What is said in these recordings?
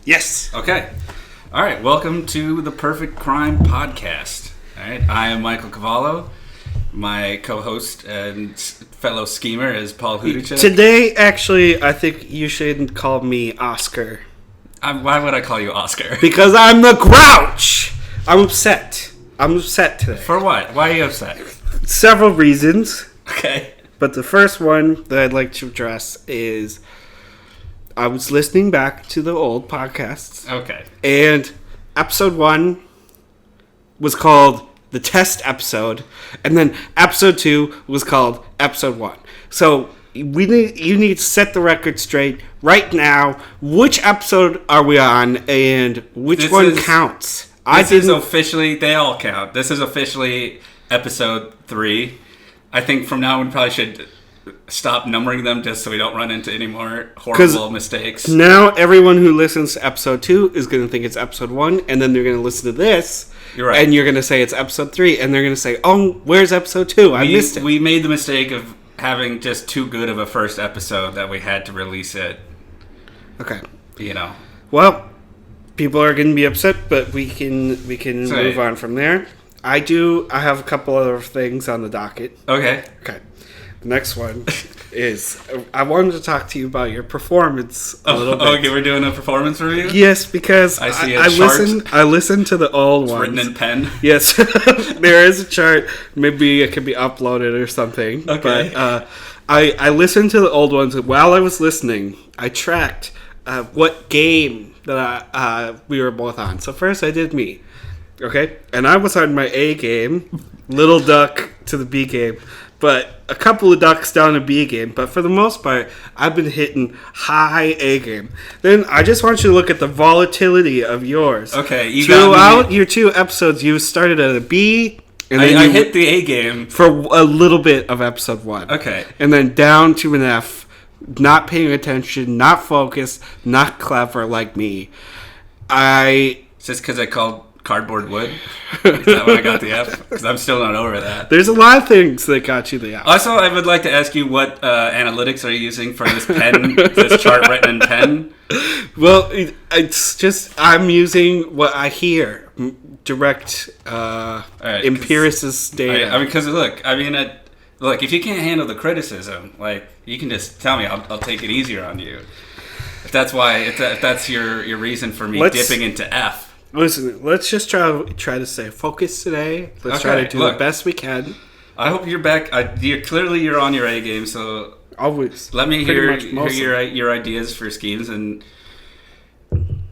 Yes. Okay. All right. Welcome to the Perfect Crime Podcast. All right. I am Michael Cavallo. My co-host and fellow schemer is Paul Hudicek. Today, actually, I think you shouldn't call me Oscar. Why would I call you Oscar? Because I'm the Grouch. I'm upset. I'm upset today. For what? Why are you upset? Several reasons. Okay. But the first one that I'd like to address is I was listening back to the old podcasts. Okay. And episode 1 was called the test episode. And then episode 2 was called episode 1. So you need to set the record straight right now. Which episode are we on and which one counts? They all count. This is officially episode 3. I think from now on we probably should stop numbering them just so we don't run into any more horrible mistakes. Now everyone who listens to episode 2 is going to think it's episode 1, and then they're going to listen to this. You're right. And you're going to say it's episode 3, and they're going to say, oh, where's episode 2? I missed it. We made the mistake of having just too good of a first episode that we had to release it. Okay. You know. Well, people are going to be upset, but we can move on from there. I have a couple other things on the docket. Okay. The next one is I wanted to talk to you about your performance a little bit. Okay, we're doing a performance review? Yes, because I see a chart. I listened to the old ones. Written in pen? Yes. There is a chart. Maybe it could be uploaded or something. Okay. But I listened to the old ones. While I was listening, I tracked what game that we were both on. So first I did me. Okay? And I was on my A game, little duck to the B game, but a couple of ducks down to B game. But for the most part, I've been hitting high A game. Then I just want you to look at the volatility of yours. Okay, throughout your 2 episodes, you started at a B, and then I hit the A game for a little bit of episode 1. Okay. And then down to an F, not paying attention, not focused, not clever like me. It's just because I called cardboard wood? Is that when I got the F? Because I'm still not over that. There's a lot of things that got you the F. Also, I would like to ask you what analytics are you using for this pen, this chart written in pen? Well, it's just I'm using what I hear, direct empiricist data. Because look, if you can't handle the criticism, you can just tell me. I'll take it easier on you. If that's your reason for me dipping into F. Listen, let's just try to stay focused today. Let's try to do the best we can. I hope you're back. You're on your A game, so always. Let me hear your ideas for schemes, and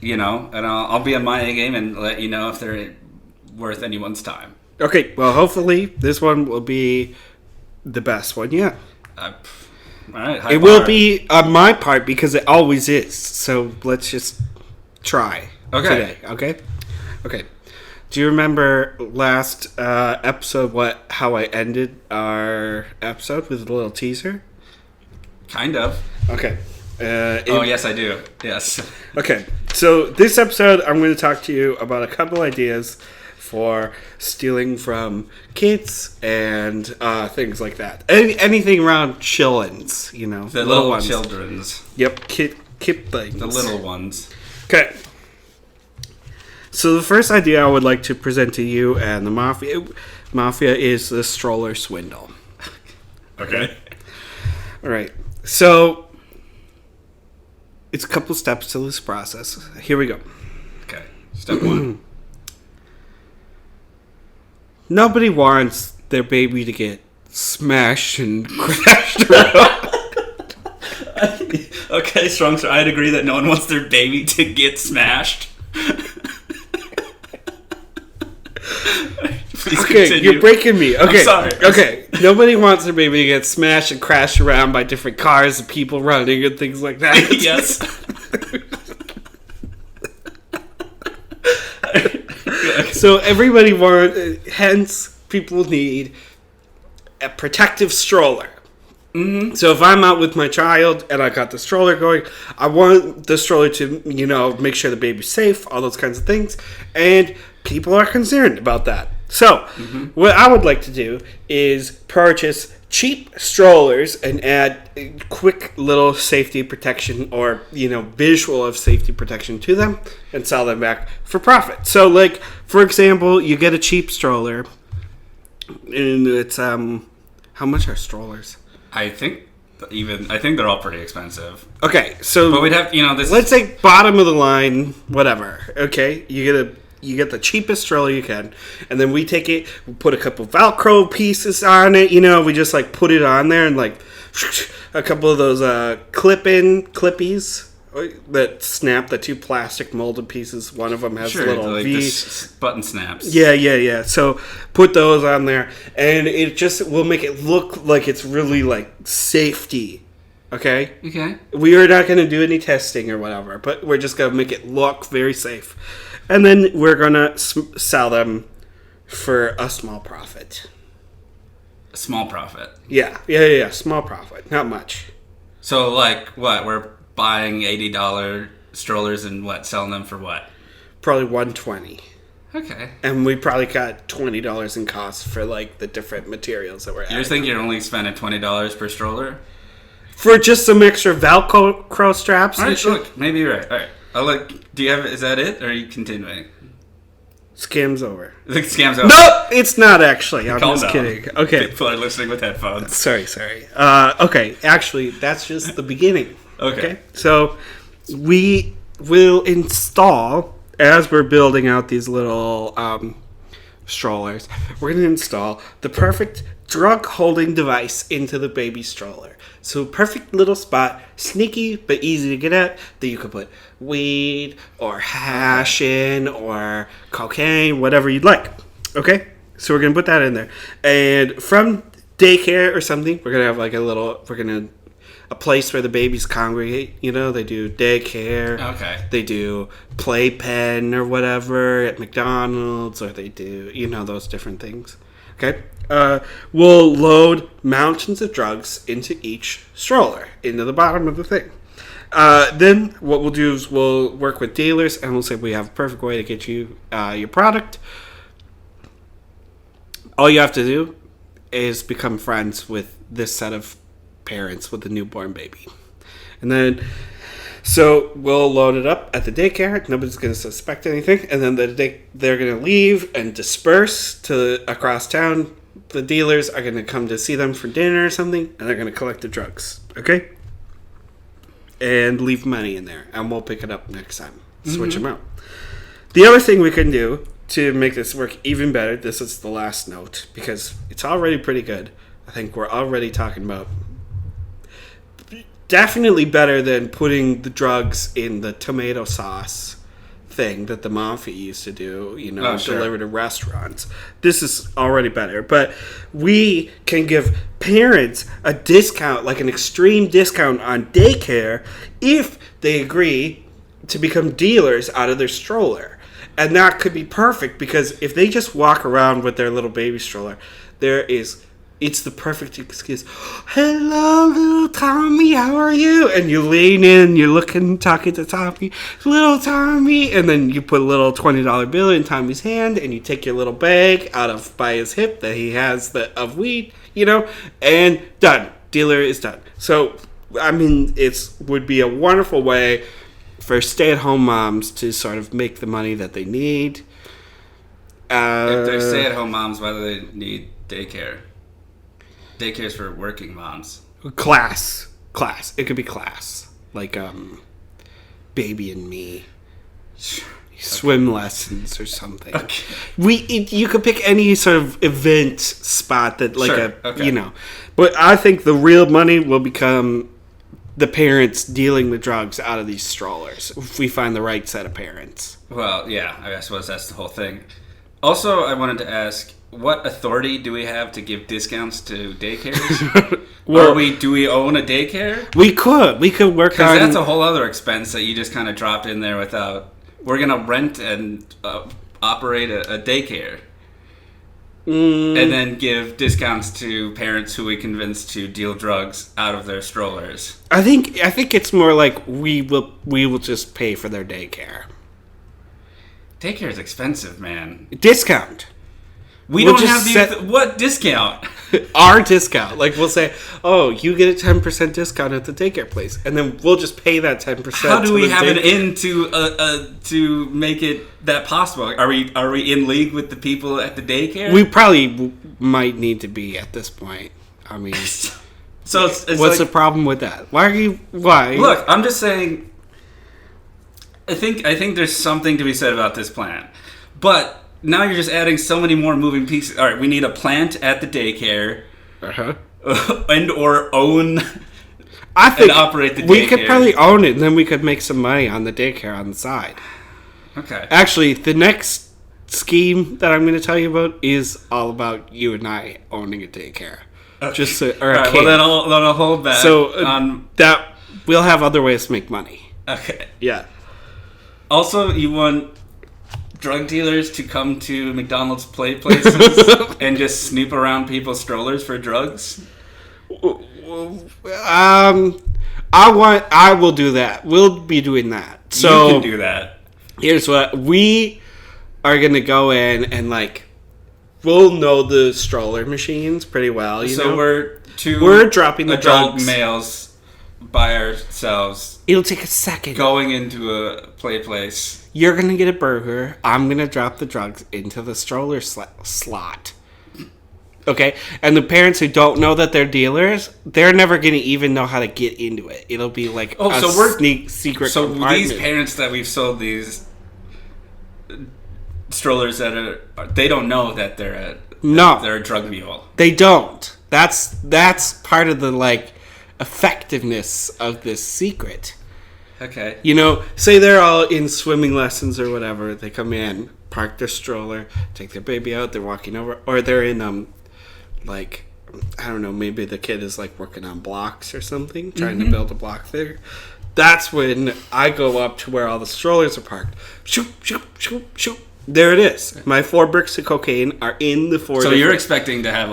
I'll be on my A game and let you know if they're worth anyone's time. Okay, well, hopefully this one will be the best one yet. All right, it will be on my part because it always is. So let's just try. Okay. Today, okay. Do you remember last episode how I ended our episode with a little teaser? Kind of. Okay. Yes, I do. Yes. Okay. So this episode, I'm going to talk to you about a couple ideas for stealing from kids and things like that. Anything around chillins, the little ones. Children's. Yep. Kid things. The little ones. Okay. So the first idea I would like to present to you and the Mafia is the stroller swindle. Okay. All right. So it's a couple steps to this process. Here we go. Okay. Step 1. Nobody wants their baby to get smashed and crashed around. Okay, strong. So I'd agree that no one wants their baby to get smashed. Okay, continue. You're breaking me. Okay, I'm sorry. Okay, nobody wants their baby to get smashed and crashed around by different cars and people running and things like that. Yes. So everybody wants, hence people need a protective stroller. Mm-hmm. So if I'm out with my child and I got the stroller going, I want the stroller to, make sure the baby's safe, all those kinds of things. And people are concerned about that. So what I would like to do is purchase cheap strollers and add quick little safety protection or, visual of safety protection to them and sell them back for profit. So, like, for example, you get a cheap stroller and it's, how much are strollers? I think they're all pretty expensive. Okay, so... But we'd have, this... Let's say bottom of the line, whatever, okay? You get the cheapest stroller you can, and then we take it, we put a couple Velcro pieces on it, we just, like, put it on there and, like, a couple of those clippies that snap, the two plastic molded pieces. One of them has a little like V. Button snaps. Yeah. So put those on there, and it just will make it look like it's really, like, safety. Okay? We are not going to do any testing or whatever, but we're just going to make it look very safe. And then we're going to sell them for a small profit. A small profit? Yeah. Small profit. Not much. So, like, what? We're buying $80 strollers and selling them for what? Probably $120. Okay. And we probably got $20 in costs for, like, the different materials that we're adding. You think you're only spending $20 per stroller? For just some extra Velcro straps? All right, look, maybe you're right. All right. Is that it, or are you continuing? Scam's over. The scam's over? No, it's not actually. I'm Calm just down. kidding. Okay. People are listening with headphones. Sorry. Okay, actually, that's just the beginning. Okay. So, we will install, as we're building out these little strollers, we're going to install the perfect drug-holding device into the baby stroller. So, perfect little spot, sneaky but easy to get at, that you could put weed or hash in or cocaine, whatever you'd like. Okay? So, we're going to put that in there. And from daycare or something, we're going to have like a place where the babies congregate. They do daycare. Okay. They do playpen or whatever at McDonald's, or they do, those different things. Okay? We'll load mountains of drugs into each stroller, into the bottom of the thing. Then what we'll do is we'll work with dealers, and we'll say we have a perfect way to get you your product. All you have to do is become friends with this set of parents with a newborn baby. And then, so we'll load it up at the daycare. Nobody's going to suspect anything. And then they're going to leave and disperse across town. The dealers are going to come to see them for dinner or something, and they're going to collect the drugs. Okay? And leave money in there. And we'll pick it up next time. Switch them out. The other thing we can do to make this work even better, this is the last note, because it's already pretty good. I think we're already talking about definitely better than putting the drugs in the tomato sauce thing that the mafia used to do, deliver to restaurants. This is already better. But we can give parents a discount, like an extreme discount on daycare, if they agree to become dealers out of their stroller. And that could be perfect, because if they just walk around with their little baby stroller, it's the perfect excuse. Hello, little Tommy, how are you? And you lean in, you're talking to Tommy, little Tommy, and then you put a little $20 bill in Tommy's hand, and you take your little bag by his hip that he has of weed, and done. Dealer is done. So, I mean, would be a wonderful way for stay-at-home moms to sort of make the money that they need. If they're stay-at-home moms, why do they need daycare? Daycare's for working moms. Class. It could be class. Like, Baby and Me. Swim lessons or something. Okay. You could pick any sort of event spot that, like, okay. But I think the real money will become the parents dealing the drugs out of these strollers, if we find the right set of parents. Well, yeah, I suppose that's the whole thing. Also, I wanted to ask, what authority do we have to give discounts to daycares? Well, do we own a daycare? We could work on... Because that's a whole other expense that you just kind of dropped in there without... We're going to rent and operate a daycare. And then give discounts to parents who we convince to deal drugs out of their strollers. I think it's more like we will just pay for their daycare. Daycare is expensive, man. Discount. We We'll don't just have the what discount? our discount. Like we'll say, oh, you get a 10% discount at the daycare place, and then we'll just pay that 10%. How do we have an in to make it that possible? Are we in league with the people at the daycare? We probably might need to be at this point. I mean, so it's what's the problem with that? Why? Look, I'm just saying. I think there's something to be said about this plan, but now you're just adding so many more moving pieces. All right, we need a plant at the daycare, and or own. I think and operate the daycare. We could probably own it, and then we could make some money on the daycare on the side. Okay. Actually, the next scheme that I'm going to tell you about is all about you and I owning a daycare. Just or all right. Well, then I'll hold back. So that we'll have other ways to make money. Okay. Yeah. Also, you want drug dealers to come to McDonald's play places and just snoop around people's strollers for drugs? I will do that. We'll be doing that. So you can do that. Here's what we are gonna go in and we'll know the stroller machines pretty well. You know? we're dropping the adult drugs. males by ourselves. It'll take a second. Going into a play place. You're gonna get a burger. I'm gonna drop the drugs into the stroller slot. Okay, and the parents who don't know that they're dealers, they're never gonna even know how to get into it. It'll be like secret. So compartment. these parents that we've sold these strollers they don't know that they're a drug mule. They don't. That's part of the effectiveness of this secret. Okay. You know, say they're all in swimming lessons or whatever. They come in, park their stroller, take their baby out. They're walking over, or they're in I don't know. Maybe the kid is working on blocks or something, trying to build a block there. That's when I go up to where all the strollers are parked. Shoot, shoot, shoot, shoot. There it is. My 4 bricks of cocaine are in the 4. So you're expecting to have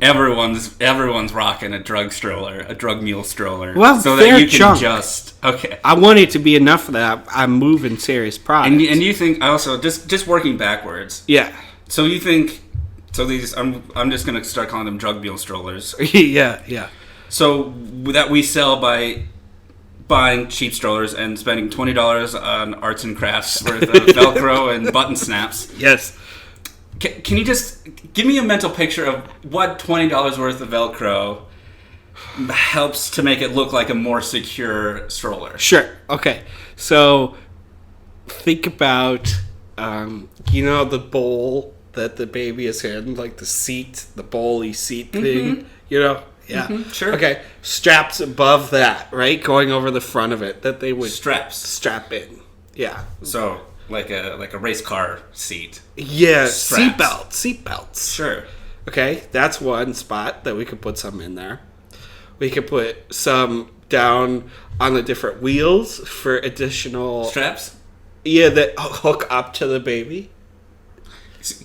everyone's rocking a drug stroller, a drug mule stroller. Well, so that you can junk. Okay. I want it to be enough that I'm moving serious product. And you think also just working backwards. Yeah. So you think these I'm just gonna start calling them drug mule strollers. Yeah. So that we sell by buying cheap strollers and spending $20 on arts and crafts worth of Velcro and button snaps. Yes. Can you just give me a mental picture of what $20 worth of Velcro helps to make it look like a more secure stroller? Sure. Okay. So think about, the bowl that the baby is in, the seat, the bowly seat thing, Yeah. Sure. Okay. Straps above that, right? Going over the front of it that they would strap in. Yeah. So like a race car seat. Yeah. Straps. Seatbelts. Sure. Okay. That's one spot that we could put some in there. We could put some down on the different wheels for additional straps. Yeah, that hook up to the baby.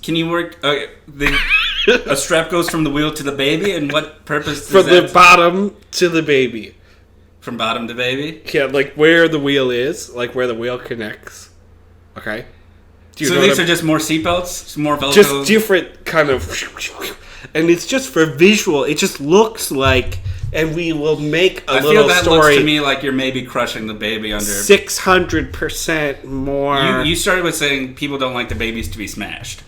Can you work? A strap goes from the wheel to the baby, and what purpose? From the bottom to the baby. From bottom to baby. Yeah, where the wheel is, where the wheel connects. Okay. So these are just more seatbelts, more Velcro. Just different kind of, and it's just for visual. It just looks like. And we will make a little story. I feel that looks to me like you're maybe crushing the baby under 600% more. You started with saying people don't like the babies to be smashed,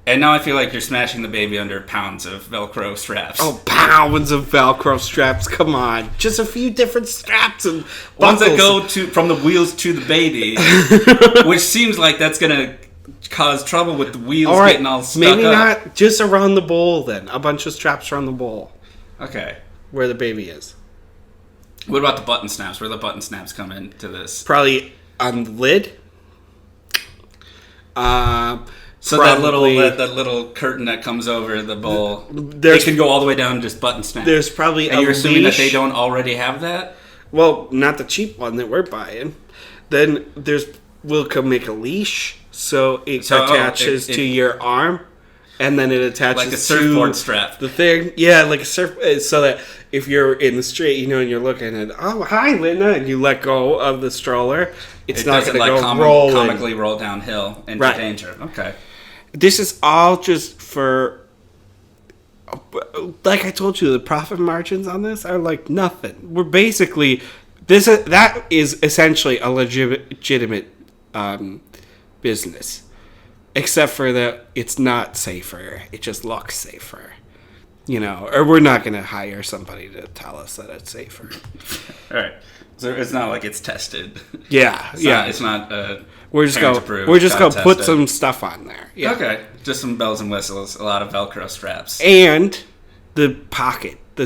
and now I feel like you're smashing the baby under pounds of Velcro straps. Oh, pounds of Velcro straps! Come on, just a few different straps and ones that go from the wheels to the baby, which seems like that's gonna cause trouble with the wheels getting all stuck up. Maybe not just around the bowl. Then a bunch of straps around the bowl. Okay. Where the baby is. What about the button snaps? Where do the button snaps come into this? Probably on the lid. So that little curtain that comes over the bowl, they can go all the way down and just button snap. There's probably and you're assuming that they don't already have that? Well, not the cheap one that we're buying. Then we'll make a leash so it attaches to your arm. And then it attaches like a surfboard strap. The thing, yeah, like a surf, so that if you're in the street, and you're looking at, oh, hi, Linda, and you let go of the stroller, it's not going to go rolling. Comically roll downhill into danger. Okay. This is all just for, like I told you, the profit margins on this are like nothing. We're basically that is essentially a legitimate business, except for that it's not safer. It just looks safer, or we're not going to hire somebody to tell us that it's safer. All right. So it's not like it's tested. Yeah, It's not. We're just gonna put some stuff on there. Yeah. Okay. Just some bells and whistles. A lot of Velcro straps. And the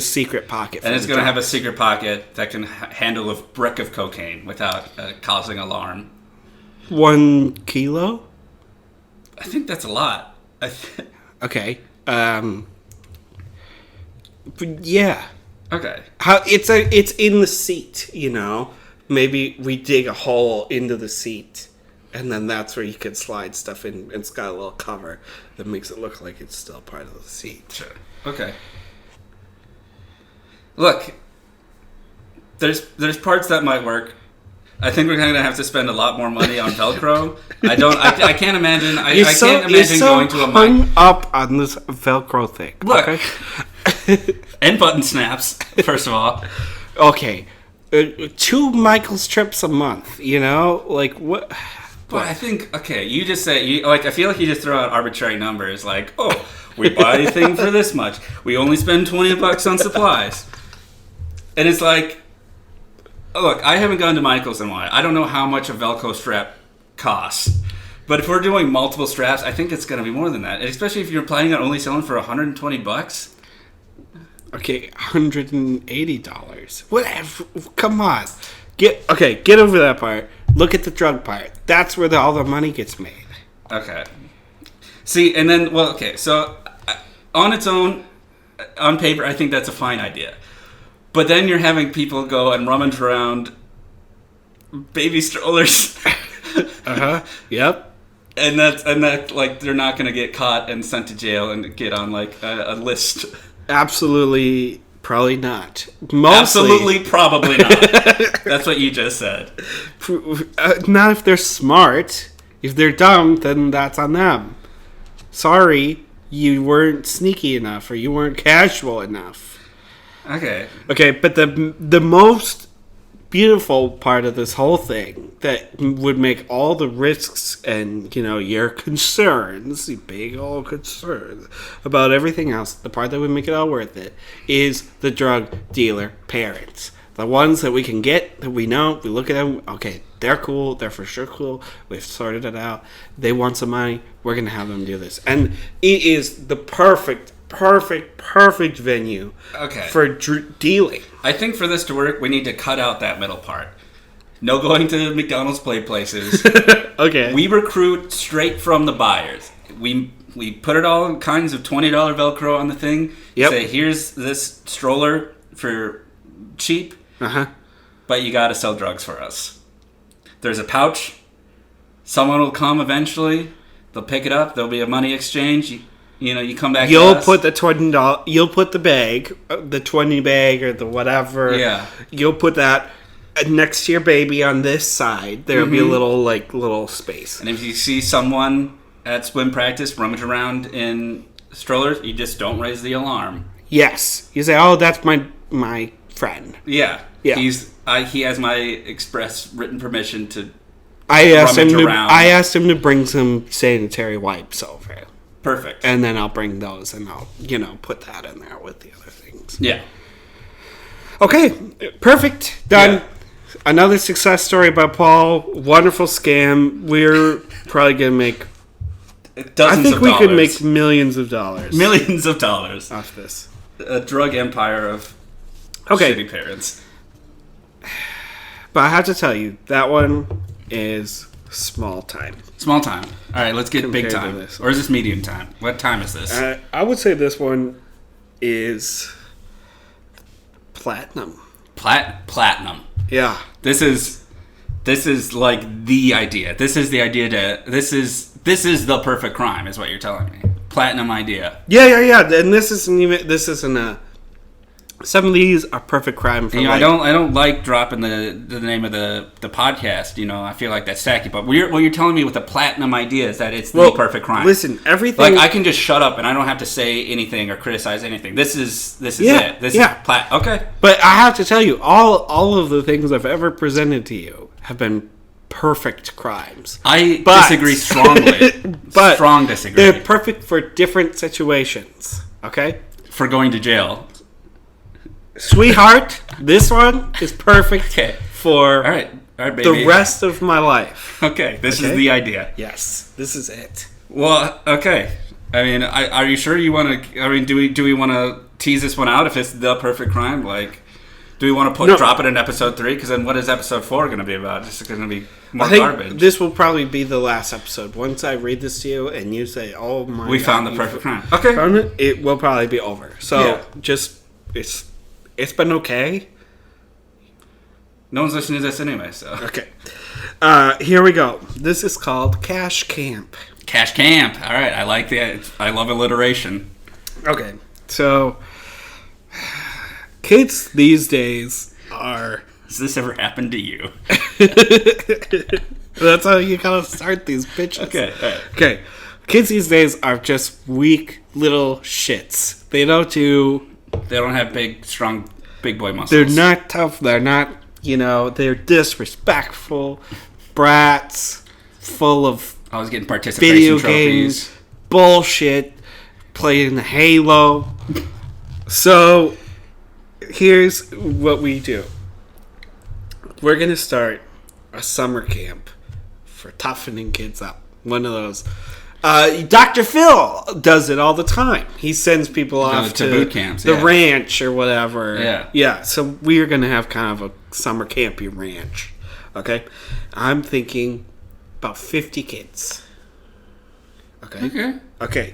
secret pocket. And it's gonna have a secret pocket that can handle a brick of cocaine without causing alarm. 1 kilo. I think that's a lot. Okay. But yeah. Okay. It's in the seat, Maybe we dig a hole into the seat, and then that's where you can slide stuff in. And it's got a little cover that makes it look like it's still part of the seat. Sure. Okay. Look, there's parts that might work. I think we're going to have to spend a lot more money on Velcro. I can't imagine. I can't imagine going to a hung up on this Velcro thing. Look. Okay. And button snaps, first of all. Okay. 2 Michael strips a month, Like, what? But I think, okay, you just say, I feel like you just throw out arbitrary numbers, like, oh, we buy a thing for this much. We only spend $20 on supplies. And it's like, look, I haven't gone to Michael's in a while. I don't know how much a Velcro strap costs. But if we're doing multiple straps, I think it's going to be more than that. And especially if you're planning on only selling for $120. Okay, $180. Whatever. Come on. Get over that part. Look at the drug part. That's where all the money gets made. Okay. See, and then, so on its own, on paper, I think that's a fine idea. But then you're having people go and rummage around baby strollers. Yep. And that like they're not going to get caught and sent to jail and get on like a list. Absolutely, probably not. Absolutely, probably not. That's what you just said. Not if they're smart. If they're dumb, then that's on them. Sorry, you weren't sneaky enough or you weren't casual enough. Okay, but the most beautiful part of this whole thing that would make all the risks and your concerns, the big old concerns about everything else, the part that would make it all worth it is the drug dealer parents, the ones that we can get, that we know, we look at them, okay, they're cool, they're for sure cool, we've sorted it out, they want some money, we're gonna have them do this, and it is the perfect venue for dealing. I think for this to work, we need to cut out that middle part. No going to McDonald's play places. Okay. We recruit straight from the buyers. We put it all in kinds of $20 Velcro on the thing. Yep. Say, here's this stroller for cheap, but you got to sell drugs for us. There's a pouch. Someone will come eventually. They'll pick it up. There'll be a money exchange. You come back. You'll put the $20. You'll put the bag, the 20 bag or the whatever. Yeah. You'll put that next to your baby on this side. There'll be a little space. And if you see someone at swim practice rummage around in strollers, you just don't raise the alarm. Yes. You say, "Oh, that's my friend." Yeah. Yeah. He has my express written permission to. I asked him to bring some sanitary wipes over. Perfect. And then I'll bring those and I'll, put that in there with the other things. Yeah. Okay. Perfect. Done. Yeah. Another success story by Paul. Wonderful scam. We're probably going to make... Dozens of dollars. I think we could make millions of dollars. Millions of dollars. Off this. A drug empire of shitty parents. But I have to tell you, that one is... small time. Small time. All right, let's get compared big time. Or is this medium time? What time is this? I would say this one is platinum. Platinum. Yeah. This is like the idea. This is the idea this is the perfect crime is what you're telling me. Platinum idea. Yeah. And this isn't a Some of these are perfect crime for I don't like dropping the name of the podcast. I feel like that's tacky. But what you're telling me with the platinum idea is that it's the perfect crime. Listen, everything. Like I can just shut up and I don't have to say anything or criticize anything. This is it. This is okay. But I have to tell you, all of the things I've ever presented to you have been perfect crimes. I disagree strongly. Strong disagree. They're perfect for different situations. Okay. For going to jail. Sweetheart, this one is perfect for all right, baby. The rest of my life. Okay, this is the idea. Yes, this is it. Well, okay. I mean, are you sure you want to? I mean, do we want to tease this one out if it's the perfect crime? Like, do we want to drop it in episode 3? Because then what is episode 4 going to be about? It's going to be more garbage. This will probably be the last episode. Once I read this to you and you say, "Oh my," we found the perfect crime. Okay, it will probably be over. So It's been okay. No one's listening to this anyway, so. Okay. Here we go. This is called Cash Camp. Cash Camp. All right. I like that. I love alliteration. Okay. So, kids these days are... Has this ever happened to you? That's how you gotta start these bitches. Okay. All right. Okay. Kids these days are just weak little shits. They don't have big, strong, big boy muscles. They're not tough. They're not, they're disrespectful brats, full of I was getting participation video trophies. Games, bullshit, playing Halo. So, here's what we do. We're going to start a summer camp for toughening kids up. One of those. Dr. Phil does it all the time. He sends people off to boot camps, the ranch or whatever. Yeah. So we are going to have kind of a summer campy ranch. Okay? I'm thinking about 50 kids. Okay.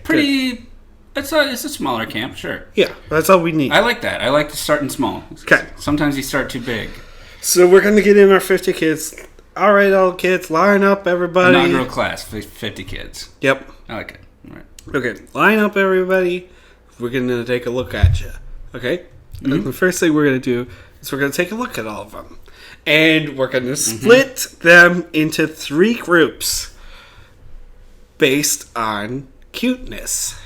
Pretty. Good. It's a smaller camp, sure. Yeah, that's all we need. I like that. I like to start in small. Okay. Sometimes you start too big. So we're going to get in our 50 kids. All right, all kids, line up, everybody. Inaugural class, 50 kids. Yep. I like it. All right. Okay, line up, everybody. We're going to take a look at you. Okay? Mm-hmm. And the first thing we're going to do is we're going to take a look at all of them. And we're going to split them into 3 groups based on cuteness.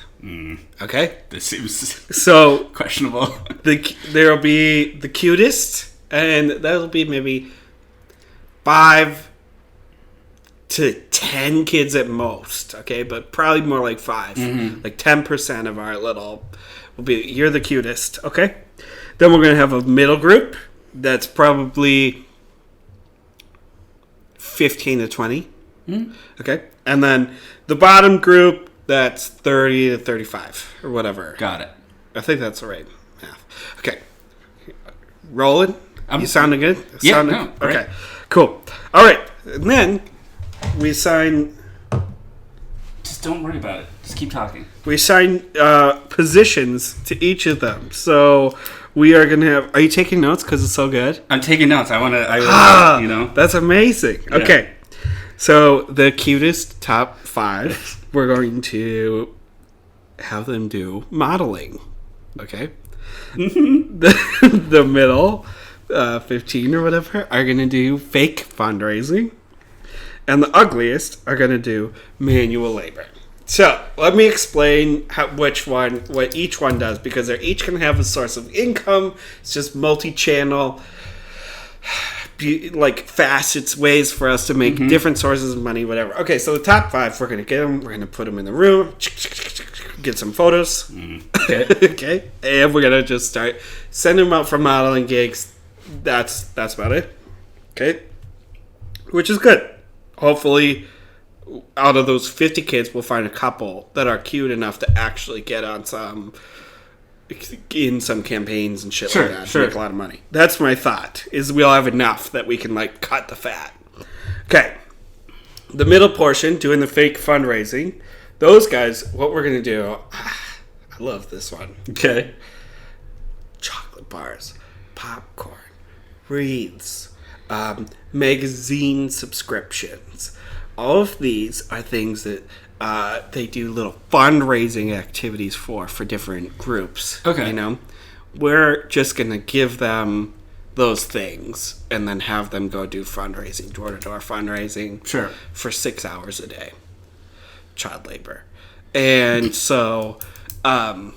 Okay? This seems so questionable. There'll be the cutest, and that'll be maybe 5 to 10 kids at most, okay? But probably more like 5. Like 10% of our little will be, you're the cutest, okay? Then we're going to have a middle group that's probably 15 to 20, okay? And then the bottom group, that's 30 to 35 or whatever. Got it. I think that's the right math. Okay. Rolling? You sounding good? Yeah, okay. Right. Cool. All right. And then we sign... Just don't worry about it. Just keep talking. We assign positions to each of them. So we are going to have... Are you taking notes because it's so good? I'm taking notes. I want to, you know. That's amazing. Yeah. Okay. So the cutest top 5, we're going to have them do modeling. Okay. The middle, 15 or whatever, are going to do fake fundraising. And the ugliest are going to do manual labor. So let me explain what each one does, because they're each going to have a source of income. It's just multi-channel, like facets, ways for us to make different sources of money, whatever. Okay, so the top 5, we're going to get them. We're going to put them in the room, get some photos. Okay. Okay, and we're going to just start sending them out for modeling gigs. That's about it. Okay, which is good. Hopefully, out of those 50 kids, we'll find a couple that are cute enough to actually get on in some campaigns and shit like that to make a lot of money. That's my thought, is we'll have enough that we can, like, cut the fat. Okay. The middle portion, doing the fake fundraising. Those guys, what we're going to do... I love this one. Okay. Chocolate bars, popcorn, wreaths, magazine subscriptions. All of these are things that they do little fundraising activities for different groups. Okay. You know, we're just going to give them those things and then have them go do fundraising, door-to-door fundraising Sure. for 6 hours a day. Child labor. And so, and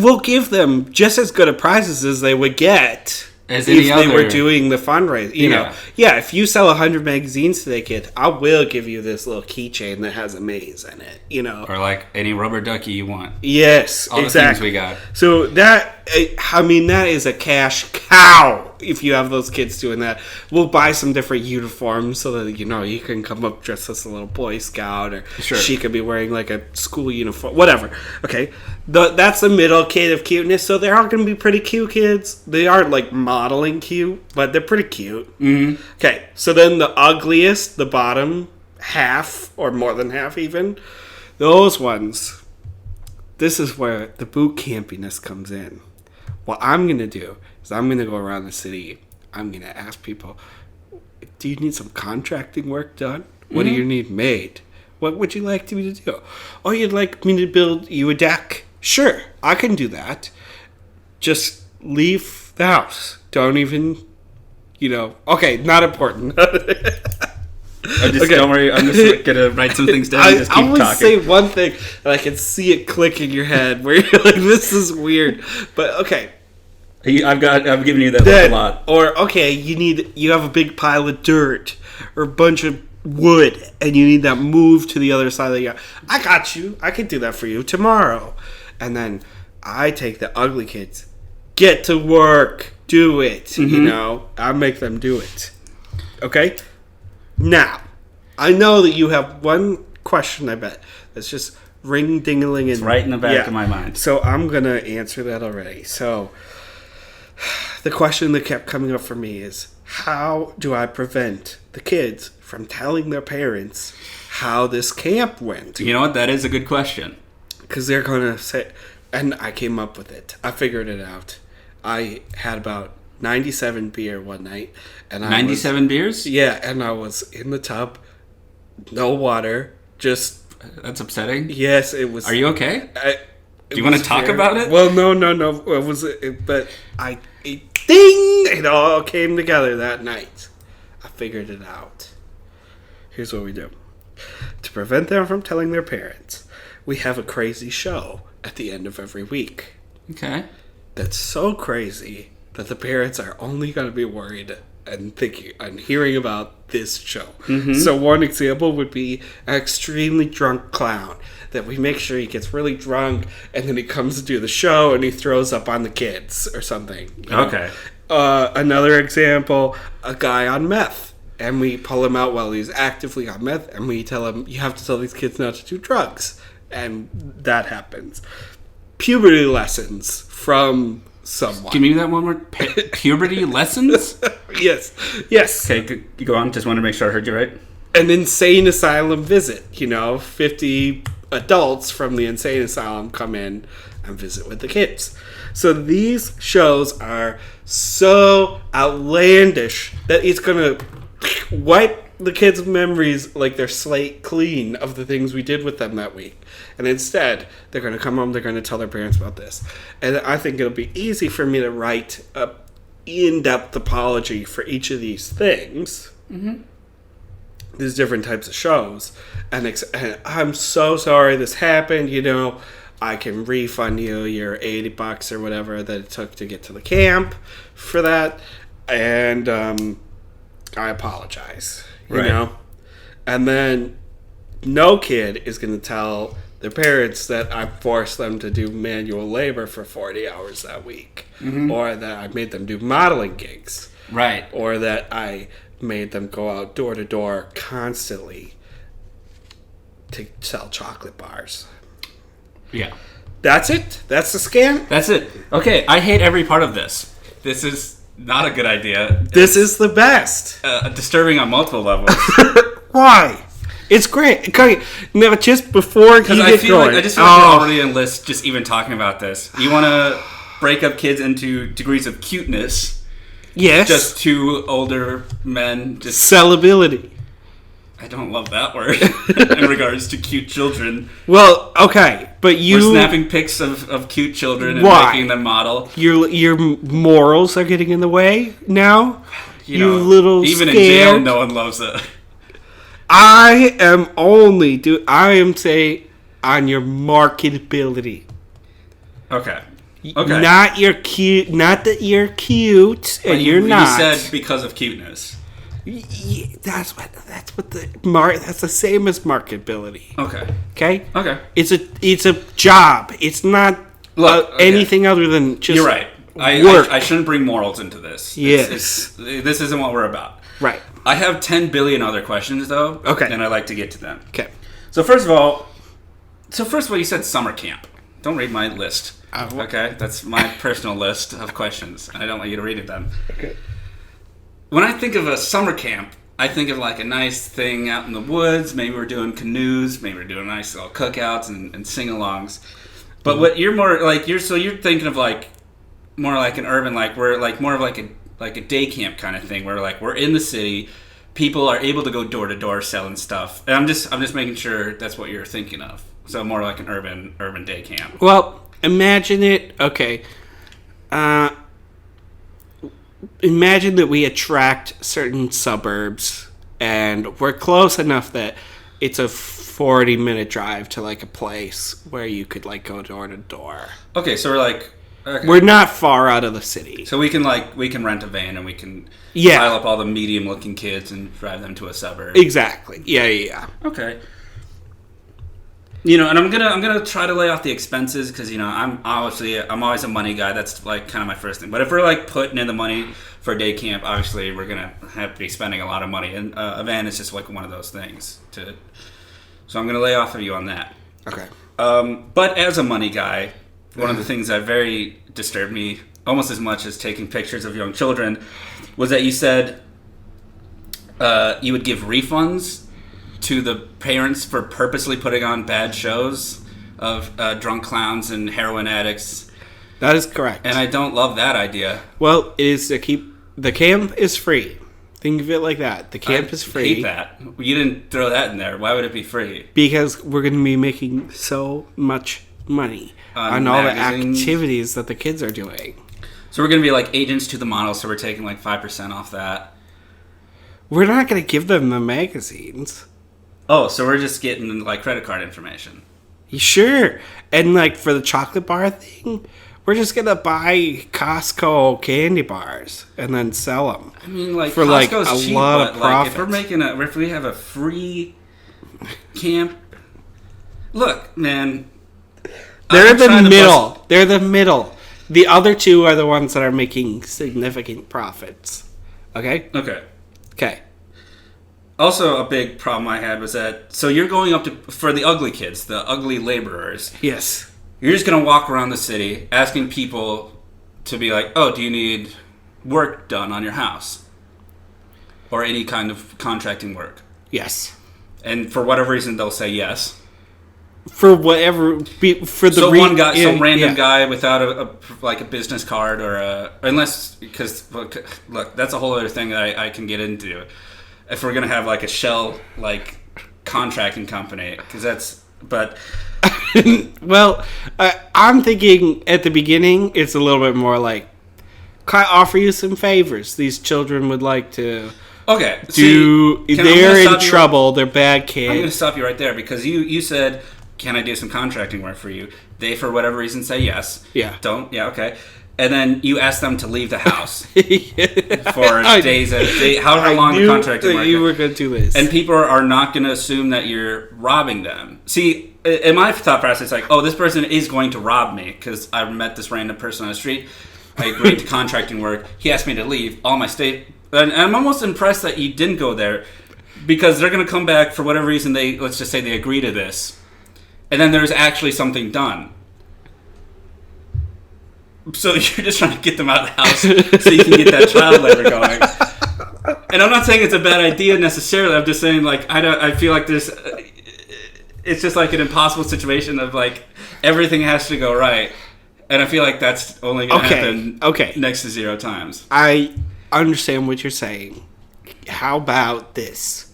we'll give them just as good a prizes as they would get As if any they were other- doing the fundraising. You know, if you sell 100 magazines to the kid, I will give you this little keychain that has a maze in it, you know. Or like any rubber ducky you want. Yes, All exactly. the things we got. So that, I mean, that is a cash cow if you have those kids doing that. We'll buy some different uniforms so that, you know, you can come up dressed as a little Boy Scout, or Sure. she could be wearing like a school uniform, whatever. Okay, that's the middle kid of cuteness. So they're all going to be pretty cute kids. They aren't like modeling cute, but they're pretty cute. Mm-hmm. Okay, so then the ugliest, the bottom half, or more than half even, those ones, this is where the boot campiness comes in. What I'm going to do is I'm going to go around the city. I'm going to ask people, do you need some contracting work done? What do you need made? What would you like me to do? Oh, you'd like me to build you a deck? Sure, I can do that. Just leave the house. Don't even, you know. Okay, not important. Don't worry, I'm just gonna write some things down and just I keep always talking. say one thing, and I can see it click in your head where you're like, "This is weird," but okay. I'm giving you that look Then, a lot. or okay, you have a big pile of dirt or a bunch of wood, and you need that moved to the other side of the yard. I got you. I can do that for you tomorrow. And then I take the ugly kids, get to work, do it. You know, I make them do it. Okay. Now, I know that you have one question. I bet that's just ring ding-a-ling. It's right in the back of my mind. So I'm gonna answer that already. So the question that kept coming up for me is, how do I prevent the kids from telling their parents how this camp went? You know what? That is a good question. Because they're going to say, and I came up with it. I figured it out. I had about 97 beer one night. And 97 beers? Yeah, and I was in the tub, no water, just... That's upsetting. Yes, it was... Are you okay? Do you want to talk about it? Well, no. It was, but ding! It all came together that night. I figured it out. Here's what we do. To prevent them from telling their parents, we have a crazy show at the end of every week. Okay. That's so crazy that the parents are only going to be worried and thinking and hearing about this show. So one example would be an extremely drunk clown that we make sure he gets really drunk and then he comes to do the show and he throws up on the kids or something. You know? Okay. Another example, a guy on meth, and we pull him out while he's actively on meth, and we tell him, you have to tell these kids not to do drugs. And that happens. Puberty lessons from someone. Give me that one more. Puberty lessons? Yes. Okay, go on. Just want to make sure I heard you right. An insane asylum visit. 50 adults from the insane asylum come in and visit with the kids. So these shows are so outlandish that it's going to wipe the kids' memories like their slate clean of the things we did with them that week. And instead, they're going to come home, they're going to tell their parents about this. And I think it'll be easy for me to write a in-depth apology for each of these things. These different types of shows. And I'm so sorry this happened, I can refund you your $80 or whatever that it took to get to the camp for that. And I apologize, Right. And then no kid is going to tell their parents that I forced them to do manual labor for 40 hours that week. Or that I made them do modeling gigs. Right. Or that I made them go out door to door constantly to sell chocolate bars. Yeah. That's it? That's the scam? That's it. Okay, I hate every part of this. This is not a good idea. This is the best. Disturbing on multiple levels. Why? It's great. Okay, now just before you Because get I feel going. like I just feel like we're already enlist just even talking about this. You want to break up kids into degrees of cuteness. Yes. Just two older men. Just sellability. I don't love that word in regards to cute children. Well, okay, but We're snapping pics of cute children and Why? making them model. Your morals are getting in the way now. You know, little even scared. in jail, no one loves it. I am saying on your marketability. Okay. Not your cute. Not that you're cute and you're not. You said because of cuteness. That's the same as marketability. Okay. Okay. It's a job. It's not anything other than just. You're right. Work. I shouldn't bring morals into this. Yes. This isn't what we're about. Right. I have 10 billion other questions though. Okay. And I'd like to get to them. Okay. So first of all, you said summer camp. Don't read my list. Okay, that's my personal list of questions. I don't want you to read it then. Okay. When I think of a summer camp, I think of like a nice thing out in the woods. Maybe we're doing canoes. Maybe we're doing nice little cookouts and sing-alongs. But what you're more like you're thinking of like more like an urban, like we're like more of like a day camp kind of thing where like we're in the city. People are able to go door to door selling stuff. And I'm just making sure that's what you're thinking of. So more like an urban day camp. Well, imagine it. Okay. Imagine that we attract certain suburbs, and we're close enough that it's a 40-minute drive to like a place where you could like go door to door. Okay, so we're like. Okay. We're not far out of the city, so we can rent a van and we can pile up all the medium-looking kids and drive them to a suburb. Exactly. Yeah. Okay. You know, and I'm gonna try to lay off the expenses because I'm always a money guy. That's like kind of my first thing. But if we're like putting in the money for day camp, obviously we're gonna have to be spending a lot of money, and a van is just like one of those things. So I'm gonna lay off of you on that. Okay. But as a money guy, one of the things that very disturbed me, almost as much as taking pictures of young children, was that you said you would give refunds to the parents for purposely putting on bad shows of drunk clowns and heroin addicts. That is correct. And I don't love that idea. Well, it is the camp is free. Think of it like that. The camp is free. I hate that. You didn't throw that in there. Why would it be free? Because we're going to be making so much money on all the activities that the kids are doing. So we're going to be like agents to the model, so we're taking like 5% off that. We're not going to give them the magazines. Oh, so we're just getting like credit card information. Sure. And like for the chocolate bar thing, we're just going to buy Costco candy bars and then sell them. I mean, like for Costco's like a cheap, lot but of profit. Like if we have a free camp, look, man. They're the middle. They're the middle. The other two are the ones that are making significant profits. Okay? Okay. Also, a big problem I had was that, so you're going up to, for the ugly kids, the ugly laborers. Yes. You're just going to walk around the city asking people to be like, oh, do you need work done on your house? Or any kind of contracting work. Yes. And for whatever reason, they'll say yes. For whatever, for the one guy, some random guy without a business card unless, because look, that's a whole other thing that I can get into. If we're gonna have like a shell like contracting company, but well, I'm thinking at the beginning it's a little bit more like, can I offer you some favors? These children would like to. Okay, they're in trouble. They're bad kids. I'm going to stop you right there because you said, can I do some contracting work for you? They, for whatever reason, say yes. Yeah. Don't? Yeah, okay. And then you ask them to leave the house for days, however long the contracting work is. You were going to do this. And people are not going to assume that you're robbing them. See, in my thought process, it's like, oh, this person is going to rob me because I met this random person on the street. I agreed to contracting work. He asked me to leave. All my state... And I'm almost impressed that you didn't go there because they're going to come back for whatever reason. Let's just say they agree to this, and then there's actually something done. So you're just trying to get them out of the house so you can get that child labor going. And I'm not saying it's a bad idea necessarily. I'm just saying like I feel like there's it's just like an impossible situation of like everything has to go right, and I feel like that's only going to happen next to 0 times. I understand what you're saying. How about this?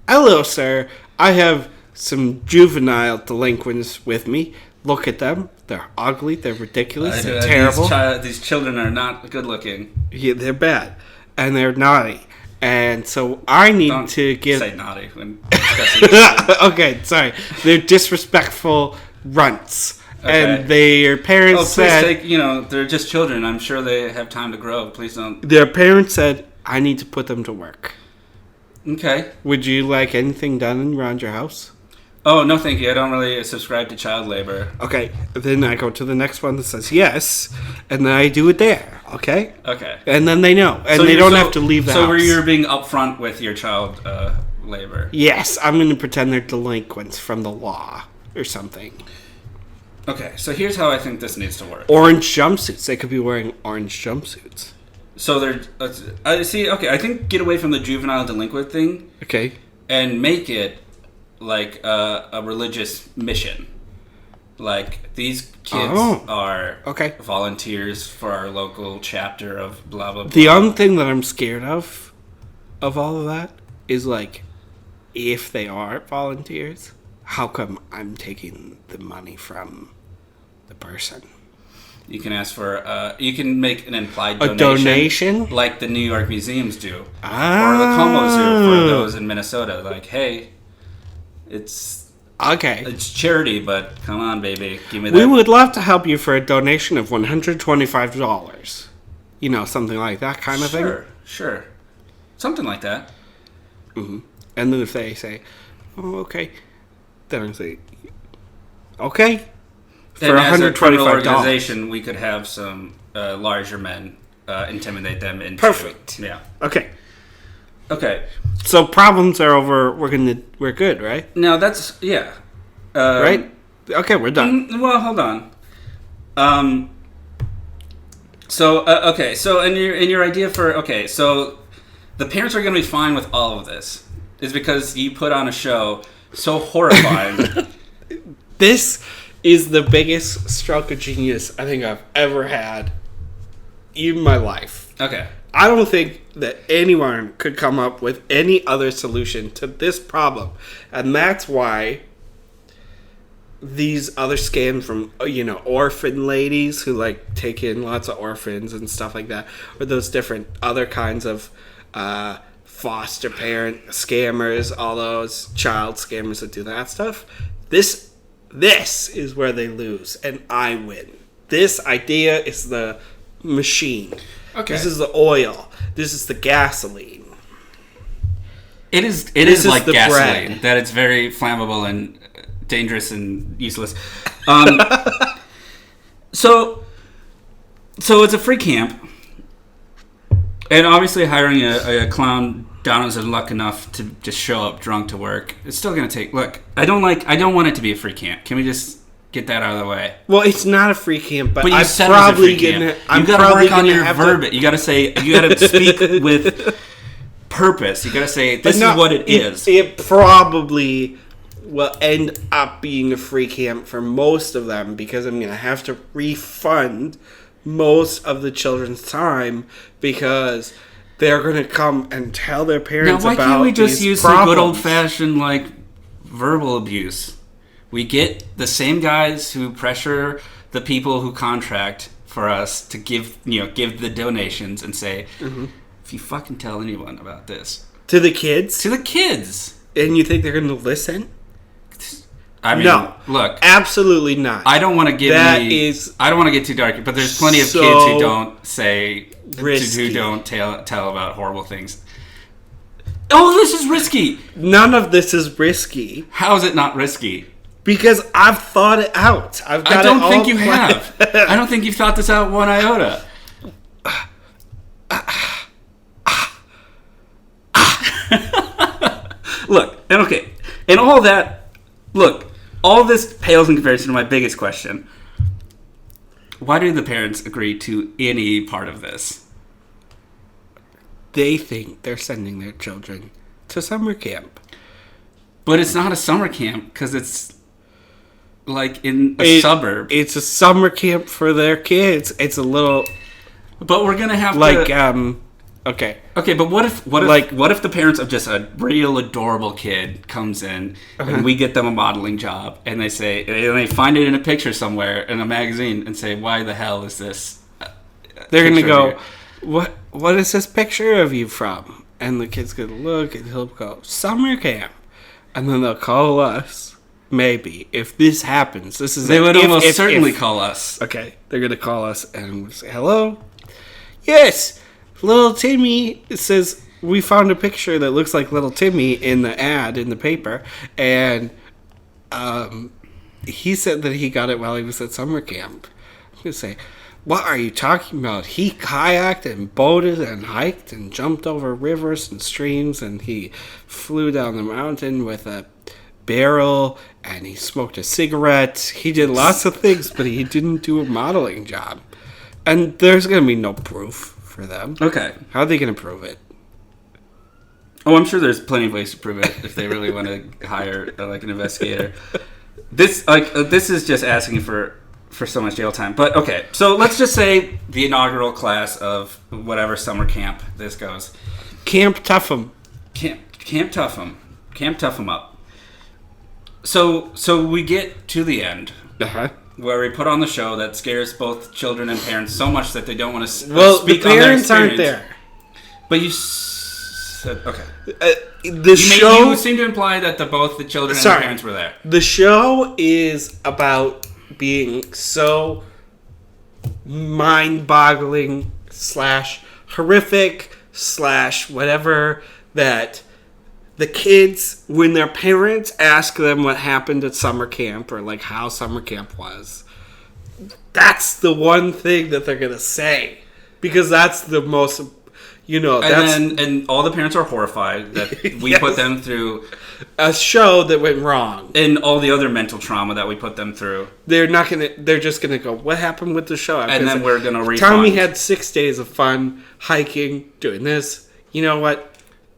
hello, sir. I have some juvenile delinquents with me. Look at them. They're ugly. They're ridiculous. They're terrible. These children are not good looking. Yeah, they're bad. And they're naughty. And so I need to give... say naughty when discussing Okay, sorry. They're disrespectful runts. Okay. And their parents said... they're just children. I'm sure they have time to grow. Please don't... Their parents said, I need to put them to work. Okay. Would you like anything done around your house? Oh, no, thank you. I don't really subscribe to child labor. Okay, then I go to the next one that says yes, and then I do it there, okay? Okay. And then they know, and So they don't have to leave the house. So where you're being upfront with your child labor. Yes, I'm going to pretend they're delinquents from the law or something. Okay, so here's how I think this needs to work. Orange jumpsuits. They could be wearing orange jumpsuits. So they're... I see, okay, I think get away from the juvenile delinquent thing. Okay. And make it like a religious mission. Like, these kids are volunteers for our local chapter of blah, blah, blah. The only thing that I'm scared of all of that, is like, if they are volunteers, how come I'm taking the money from the person? You can ask for, you can make an implied A donation. donation? Like the New York museums do. Ah. Or the Como Zoo for those in Minnesota. Like, hey, it's charity, but come on, baby, give me that. We would love to help you for a donation of $125. You know, something like that kind of thing. Sure. Something like that. Mm-hmm. And then if they say, oh, okay, then I say, okay, for and as a criminal $125. organization, we could have some larger men intimidate them into... Perfect. Yeah. Okay. Okay. So problems are over. We're good, right? No, that's... Yeah. Right? Okay, we're done. Well, hold on. So, okay. So, in your idea for... Okay, so the parents are going to be fine with all of this. Is because you put on a show so horrifying. This is the biggest stroke of genius I think I've ever had in my life. Okay. I don't think that anyone could come up with any other solution to this problem. And that's why these other scams from, orphan ladies who, like, take in lots of orphans and stuff like that, or those different other kinds of foster parent scammers, all those child scammers that do that stuff, this is where they lose, and I win. This idea is the machine. Okay. This is the oil. This is the gasoline. It is like the gasoline. bread. That it's very flammable and dangerous and useless. So it's a free camp. And obviously hiring a clown down is luck enough to just show up drunk to work. It's still going to take... Look, I don't want it to be a free camp. Can we just get that out of the way? Well, it's not a free camp, but you I'm said probably it was a free gonna... camp. I'm you got to probably work on gonna your have verbiage. You got to say... You got to speak with purpose. You got to say, this is what it is. It probably will end up being a free camp for most of them because I'm going to have to refund most of the children's time because they're going to come and tell their parents about these Now, why can't we just use problems. the good old-fashioned, like, verbal abuse? We get the same guys who pressure the people who contract for us to give the donations and say, if you fucking tell anyone about this. To the kids? To the kids! And you think they're going to listen? I mean, no, look, absolutely not. I don't want to give I don't want to get too dark, but there's plenty of kids who don't say risky. who don't tell about horrible things. Oh, this is risky. None of this is risky. How is it not risky? Because I've thought it out. I don't think you have. I don't think you've thought this out one iota. Look, and okay, and all that. Look. All this pales in comparison to my biggest question. Why do the parents agree to any part of this? They think they're sending their children to summer camp. But it's not a summer camp because it's like in a suburb. It's a summer camp for their kids. It's a little... But we're going to have like, to... Okay. Okay, but what if Like- what if the parents of just a real adorable kid comes in and we get them a modeling job and they say and they find it in a picture somewhere in a magazine and say, why the hell is this? They're gonna picture of go, what is this picture of you from? And the kid's gonna look and he'll go, summer camp. And then they'll call us. Maybe. If this happens, this is They would if- almost if- certainly if- call us. Okay, they're gonna call us and we'll say, hello? Yes, little Timmy. It says, we found a picture that looks like little Timmy in the ad in the paper. And he said that he got it while he was at summer camp. I'm gonna say, what are you talking about? He kayaked and boated and hiked and jumped over rivers and streams and he flew down the mountain with a barrel and he smoked a cigarette. He did lots of things, but he didn't do a modeling job. And there's going to be no proof for them. Okay. How are they going to prove it? Oh, I'm sure there's plenty of ways to prove it if they really want to hire like an investigator. This is just asking for so much jail time. But okay, so let's just say the inaugural class of whatever summer camp this goes. Camp Tougham. Camp Tough 'em up. So we get to the end Uh-huh. where we put on the show that scares both children and parents so much that they don't want to Well, speak the on their parents aren't experience. there. But you said okay. The show... You seem to imply that both the children and Sorry. the parents were there. The show is about being so mind-boggling / horrific / whatever that the kids, when their parents ask them what happened at summer camp or like how summer camp was, that's the one thing that they're gonna say because that's the most, that's And all the parents are horrified that we Yes. put them through, a show that went wrong. and all the other mental trauma that we put them through. They're just gonna go, what happened with the show? And then we're gonna refund. Tommy had 6 days of fun hiking, doing this. You know what?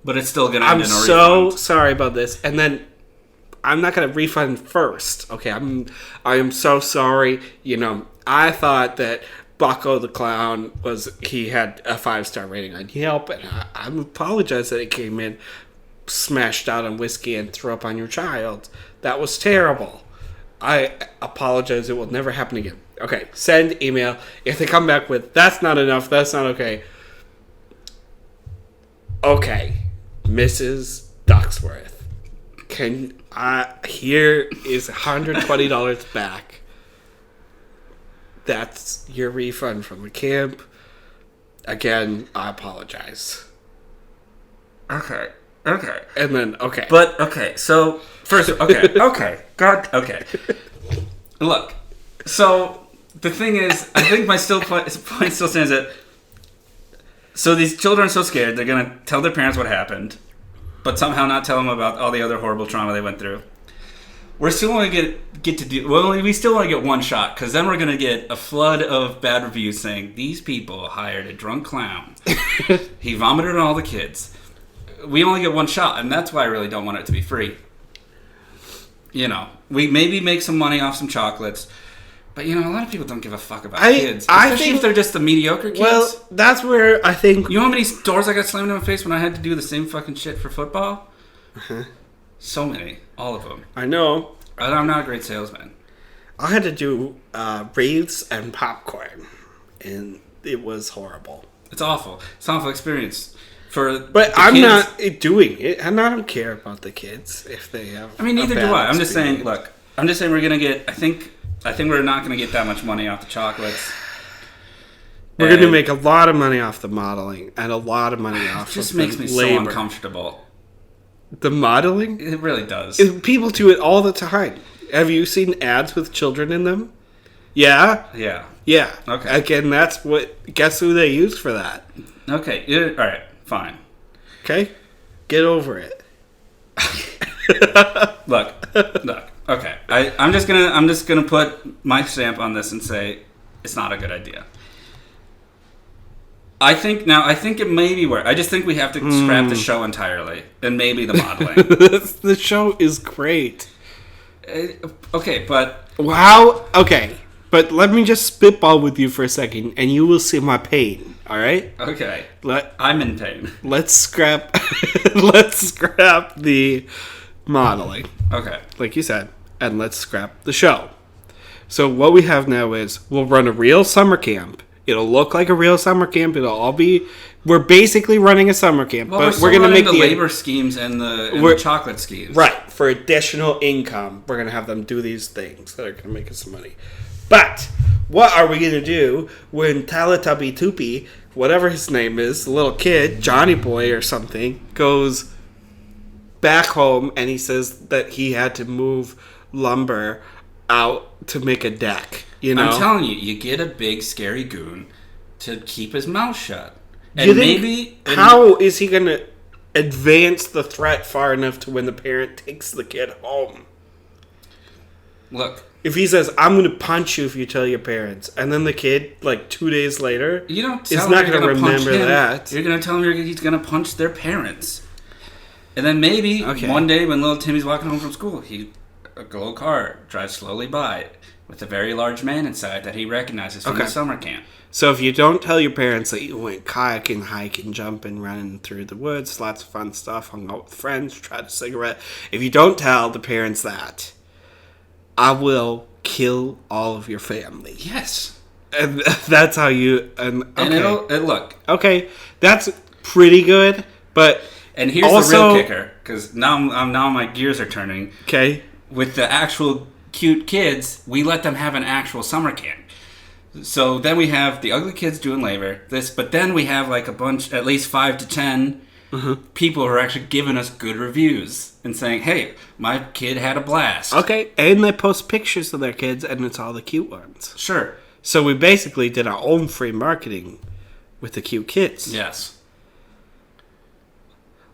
But it's still gonna end I'm in a so refund. sorry about this. And then I'm not gonna refund first. Okay, I am so sorry. I thought that Bucko the Clown he had a 5-star rating on Yelp, and I apologize that it came in smashed out on whiskey and threw up on your child. That was terrible. I apologize. It will never happen again. Okay, send email. If they come back with, that's not enough, that's not okay. Okay, Mrs. Ducksworth, here is $120 back. That's your refund from the camp. Again, I apologize. Okay. And then, okay. But okay, so first, okay. Look, so the thing is, I think my point still stands that. So these children are so scared they're gonna tell their parents what happened, but somehow not tell them about all the other horrible trauma they went through. We're still only we still only get one shot because then we're gonna get a flood of bad reviews saying these people hired a drunk clown. He vomited on all the kids. We only get one shot, and that's why I really don't want it to be free. We maybe make some money off some chocolates, but a lot of people don't give a fuck about kids, especially if they're just the mediocre kids. Well, that's where I think... You know how many doors I got slammed in my face when I had to do the same fucking shit for football? So many. All of them. I know. And I'm not a great salesman. I had to do wreaths and popcorn, and it was horrible. It's awful. It's an awful experience. But I'm not doing it, and I don't care about the kids if they have. I mean, neither a do bad I. I'm just saying. experience. Look, I'm just saying we're gonna get. I think we're not gonna get that much money off the chocolates. We're going to make a lot of money off the modeling and a lot of money off. It just of makes the me labor. so uncomfortable. The modeling? It really does. People do it all the time. Have you seen ads with children in them? Yeah. Yeah. Yeah. Okay. Again, that's what. Guess who they use for that? Okay. All right. Fine. Okay. Get over it. Look. Okay. I'm just gonna put my stamp on this and say it's not a good idea. I think it may be worth. I just think we have to scrap the show entirely and maybe the modeling. The show is great. Okay, but Wow. Okay. But let me just spitball with you for a second, and you will see my pain. All right? Okay. Let I'm in pain. Let's scrap. Let's scrap the modeling, Okay. like you said, and let's scrap the show. So what we have now is we'll run a real summer camp. It'll look like a real summer camp. It'll all be. We're basically running a summer camp, Well, but we're gonna running make the labor schemes and the chocolate schemes. right for additional income. We're gonna have them do these things that are gonna make us some money. But what are we gonna do when Teletubby Toopy, whatever his name is, the little kid, Johnny Boy or something, goes back home and he says that he had to move lumber out to make a deck? You know, I'm telling you, you get a big scary goon to keep his mouth shut. And you think, maybe how is he gonna advance the threat far enough to when the parent takes the kid home? Look, if he says, "I'm going to punch you if you tell your parents," and then the kid, like 2 days later, you don't is tell not him going to you're gonna punch remember him. that. You're going to tell him he's going to punch their parents. And then maybe one day when little Timmy's walking home from school, a little car drives slowly by with a very large man inside that he recognizes from the summer camp. So if you don't tell your parents that you went kayaking, hiking, jumping, running through the woods, lots of fun stuff, hung out with friends, tried a cigarette. If you don't tell the parents that, I will kill all of your family. Yes. And that's how you... And look. Okay, that's pretty good, but... And here's also, the real kicker, because now my gears are turning. Okay. With the actual cute kids, we let them have an actual summer camp. So then we have the ugly kids doing labor, but then we have like a bunch, at least 5 to 10 people who are actually giving us good reviews and saying, "Hey, my kid had a blast." Okay, and they post pictures of their kids, and it's all the cute ones. Sure. So we basically did our own free marketing with the cute kids. Yes.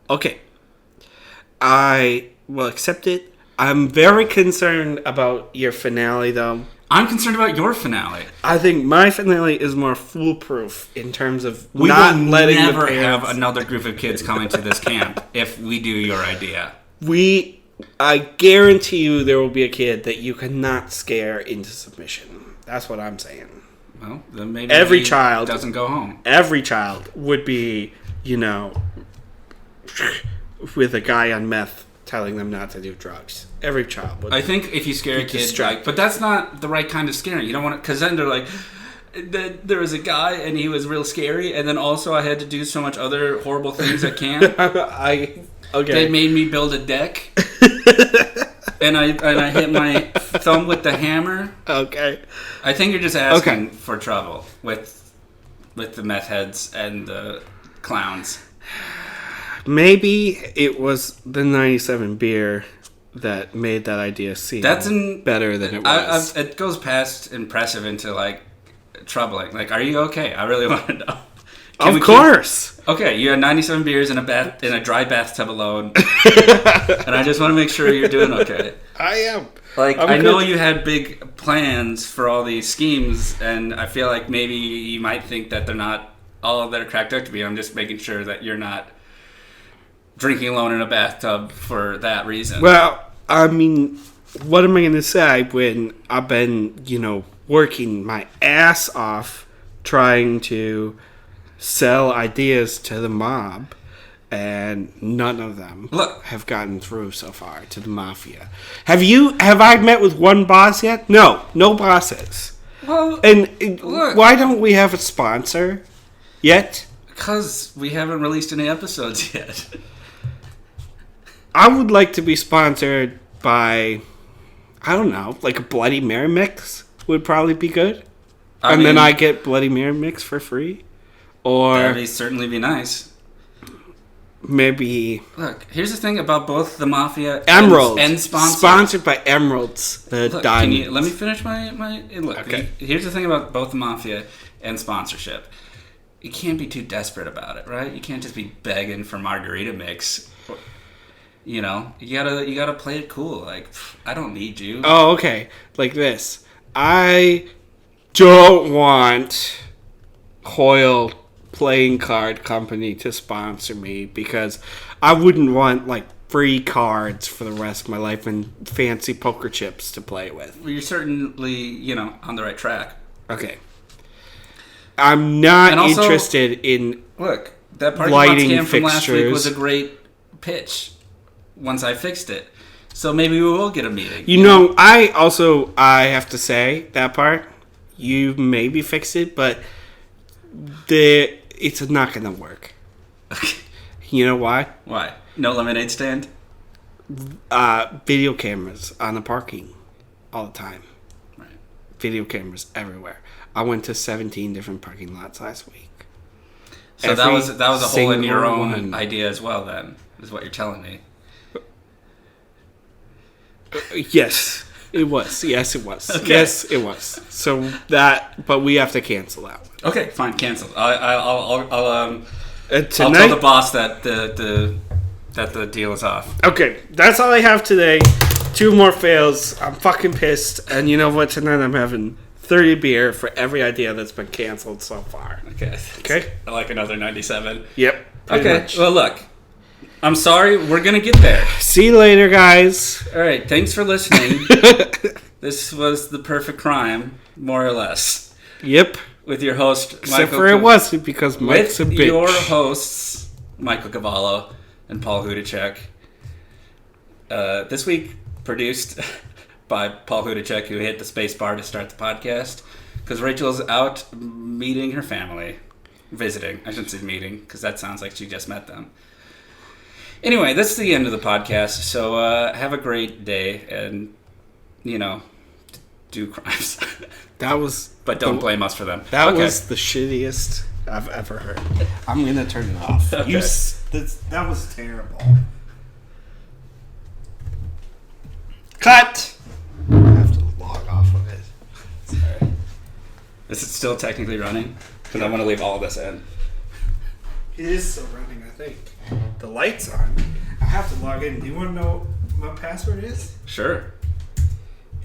Okay. I will accept it. I'm very concerned about your finale, though. I'm concerned about your finale. I think my finale is more foolproof in terms of we not will letting never the parents... have another group of kids coming to this camp if we do your idea. I guarantee you there will be a kid that you cannot scare into submission. That's what I'm saying. Well, then maybe every child doesn't go home. Every child would be, with a guy on meth telling them not to do drugs. Every child would. I think if you scare a kid, but that's not the right kind of scaring. You don't want to, because then they're like, there was a guy and he was real scary, and then also I had to do so much other horrible things at camp. Okay. They made me build a deck, and I hit my thumb with the hammer. Okay. I think you're just asking for trouble with the meth heads and the clowns. Maybe it was the 97 beer that made that idea seem better than it was. It goes past impressive into, like, troubling. Like, are you okay? I really want to know. Of course. Okay, you had 97 beers in a dry bathtub alone. And I just want to make sure you're doing okay. I am. I know you had big plans for all these schemes, and I feel like maybe you might think that they're not all that are cracked up to be. I'm just making sure that you're not drinking alone in a bathtub for that reason. Well, I mean, what am I going to say when I've been, working my ass off trying to sell ideas to the mob, and none of them have gotten through so far to the mafia. Have I met with one boss yet? No bosses. Well, and why don't we have a sponsor yet? Because we haven't released any episodes yet. I would like to be sponsored by, I don't know, like a Bloody Mary mix would probably be good. Then I get Bloody Mary mix for free. Or that'd certainly be nice. Maybe. Look, here's the thing about both the Mafia Emerald and sponsor. Sponsored by Emeralds, the diamond. Let me finish my look. Okay. Here's the thing about both the Mafia and sponsorship. You can't be too desperate about it, right? You can't just be begging for margarita mix. You gotta play it cool. Like, I don't need you. Oh, okay. Like this. I don't want Hoyle Playing Card Company to sponsor me because I wouldn't want, like, free cards for the rest of my life and fancy poker chips to play with. Well, you're certainly, on the right track. Okay. I'm not And also- interested in... Look, that parking lot Lighting scam from last week fixtures. was a great pitch once I fixed it. So maybe we will get a meeting. You know, I have to say, that part, you maybe fixed it, but it's not going to work. You know why? Why? No lemonade stand? Video cameras on the parking all the time. Right. Video cameras everywhere. I went to 17 different parking lots last week. So that was a hole in your single own one. idea as well, then, is what you're telling me. Yes, it was. Yes, it was. Okay. Yes, it was. So but we have to cancel that one. Okay, fine, cancel. I'll Tonight, tell the boss that the deal is off. okay, that's all I have today. 2 more fails. I'm fucking pissed. And you know what? Tonight I'm having 30 beer for every idea that's been canceled so far. Okay. Okay? I like another 97. Yep. pretty Okay. much. Well, look. I'm sorry. We're gonna get there. See you later, guys. All right. Thanks for listening. This was The Perfect Crime, more or less, Yep. with your host Except for it wasn't because Mike's with a bitch. your hosts Michael Cavallo and Paul Hudacek. This week produced by Paul Hudacek, who hit the space bar to start the podcast because Rachel's out meeting her family, visiting. I shouldn't say meeting because that sounds like she just met them. Anyway, that's the end of the podcast. So have a great day and, do crimes. That was... But don't blame us for them. That Okay. was the shittiest I've ever heard. I'm going to turn it off. Okay. That was terrible. Cut! I have to log off of it. Sorry. Is it still technically running? Because I want to leave all of this in. It is still running, I think. The light's on. I have to log in. Do you want to know what my password is? Sure.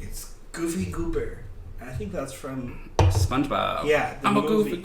It's Goofy Goober. I think that's from... SpongeBob. Yeah, the I'm a movie. goofy